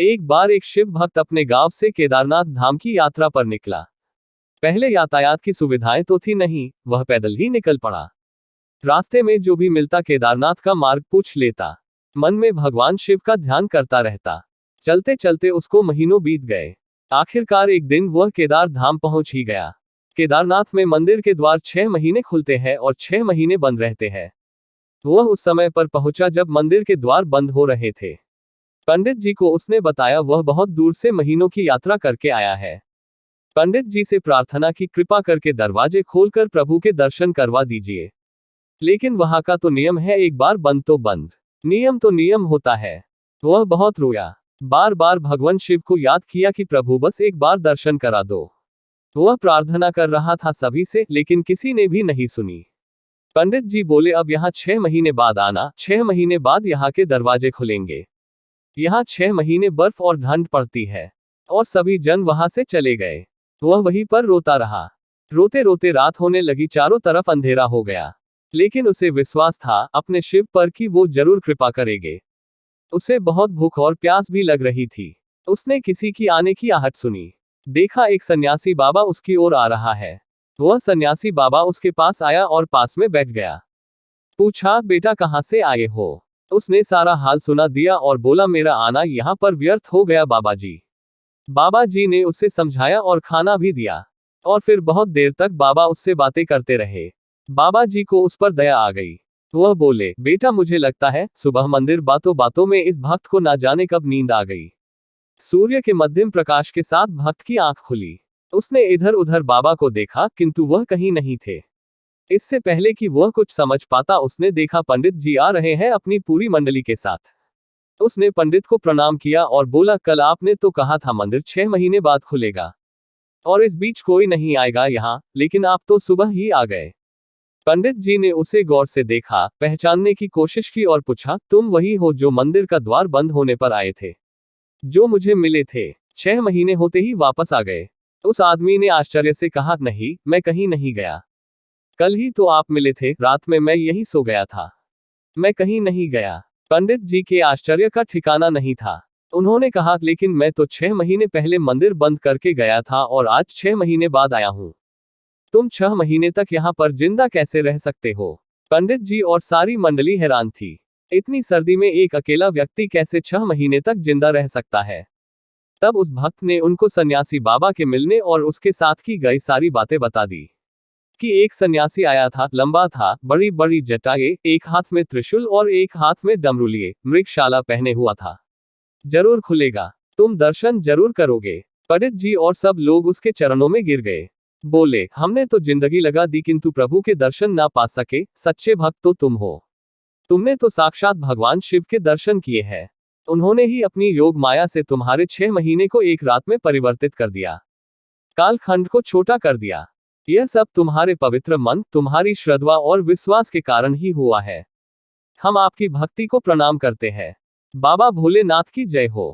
एक बार एक शिव भक्त अपने गांव से केदारनाथ धाम की यात्रा पर निकला। पहले यातायात की सुविधाएं तो थी नहीं, वह पैदल ही निकल पड़ा। रास्ते में जो भी मिलता केदारनाथ का मार्ग पूछ लेता। मन में भगवान शिव का ध्यान करता रहता। चलते चलते उसको महीनों बीत गए। आखिरकार एक दिन वह केदार धाम पहुंच ही गया। केदारनाथ में मंदिर के द्वार 6 महीने खुलते हैं और 6 महीने बंद रहते हैं। वह उस समय पर पहुंचा जब मंदिर के द्वार बंद हो रहे थे। पंडित जी को उसने बताया वह बहुत दूर से महीनों की यात्रा करके आया है। पंडित जी से प्रार्थना की कृपा करके दरवाजे खोलकर प्रभु के दर्शन करवा दीजिए। लेकिन वहां का तो नियम है, एक बार बंद तो बंद। नियम तो नियम होता है। वह बहुत रोया। बार बार भगवान शिव को याद किया कि प्रभु बस एक बार दर्शन करा दो। वह प्रार्थना कर रहा था सभी से, लेकिन किसी ने भी नहीं सुनी। पंडित जी बोले अब यहाँ 6 महीने बाद आना, 6 महीने बाद यहाँ के दरवाजे खुलेंगे। यहाँ 6 महीने बर्फ और ठंड पड़ती है। और सभी जन वहां से चले गए। वह वहीं पर रोता रहा। रोते रोते रात होने लगी, चारों तरफ अंधेरा हो गया। लेकिन उसे विश्वास था अपने शिव पर कि वो जरूर कृपा करेंगे। उसे बहुत भूख और प्यास भी लग रही थी। उसने किसी की आने की आहट सुनी। देखा एक सन्यासी बाबा उसकी ओर आ रहा है। वह सन्यासी बाबा उसके पास आया और पास में बैठ गया। पूछा, बेटा कहाँ से आए हो? उसने सारा हाल सुना दिया और बोला, मेरा आना यहाँ पर व्यर्थ हो गया बाबा जी। बाबा जी ने उसे समझाया और खाना भी दिया। और फिर बहुत देर तक बाबा उससे बातें करते रहे। बाबा जी को उस पर दया आ गई। वह बोले, बेटा मुझे लगता है सुबह मंदिर बातों बातों में इस भक्त को ना जाने कब नींद आ गई। सूर्य के मध्यम प्रकाश के साथ भक्त की आंख खुली। उसने इधर उधर बाबा को देखा, किंतु वह कहीं नहीं थे। इससे पहले कि वह कुछ समझ पाता उसने देखा पंडित जी आ रहे हैं अपनी पूरी मंडली के साथ। उसने पंडित को प्रणाम किया और बोला, कल आपने तो कहा था मंदिर 6 महीने बाद खुलेगा और इस बीच कोई नहीं आएगा यहाँ, लेकिन आप तो सुबह ही आ गए। पंडित जी ने उसे गौर से देखा, पहचानने की कोशिश की और पूछा, तुम वही हो जो मंदिर का द्वार बंद होने पर आए थे, जो मुझे मिले थे? 6 महीने होते ही वापस आ गए। उस आदमी ने आश्चर्य से कहा, नहीं, मैं कहीं नहीं गया। कल ही तो आप मिले थे, रात में मैं यहीं सो गया था। मैं कहीं नहीं गया। पंडित जी के आश्चर्य का ठिकाना नहीं था। उन्होंने कहा, लेकिन मैं तो 6 महीने पहले मंदिर बंद करके गया था और आज 6 महीने बाद आया हूँ। तुम 6 महीने तक यहाँ पर जिंदा कैसे रह सकते हो? पंडित जी और सारी मंडली हैरान थी। इतनी सर्दी में एक अकेला व्यक्ति कैसे 6 महीने तक जिंदा रह सकता है? तब उस भक्त ने उनको सन्यासी बाबा के मिलने और उसके साथ की गई सारी बातें बता दी। कि एक सन्यासी आया था, लंबा था, बड़ी बड़ी जटाएं, एक हाथ में त्रिशूल और एक हाथ में डमरू लिए, मृगशाला पहने हुआ था। जरूर खुलेगा, तुम दर्शन जरूर करोगे। पंडित जी और सब लोग उसके चरणों में गिर गए। बोले, हमने तो जिंदगी लगा दी किंतु प्रभु के दर्शन ना पा सके। सच्चे भक्त तो तुम हो। तुमने तो साक्षात भगवान शिव के दर्शन किए हैं। उन्होंने ही अपनी योग माया से तुम्हारे 6 महीने को एक रात में परिवर्तित कर दिया। कालखंड को छोटा कर दिया। यह सब तुम्हारे पवित्र मन, तुम्हारी श्रद्धा और विश्वास के कारण ही हुआ है। हम आपकी भक्ति को प्रणाम करते हैं। बाबा भोलेनाथ की जय हो।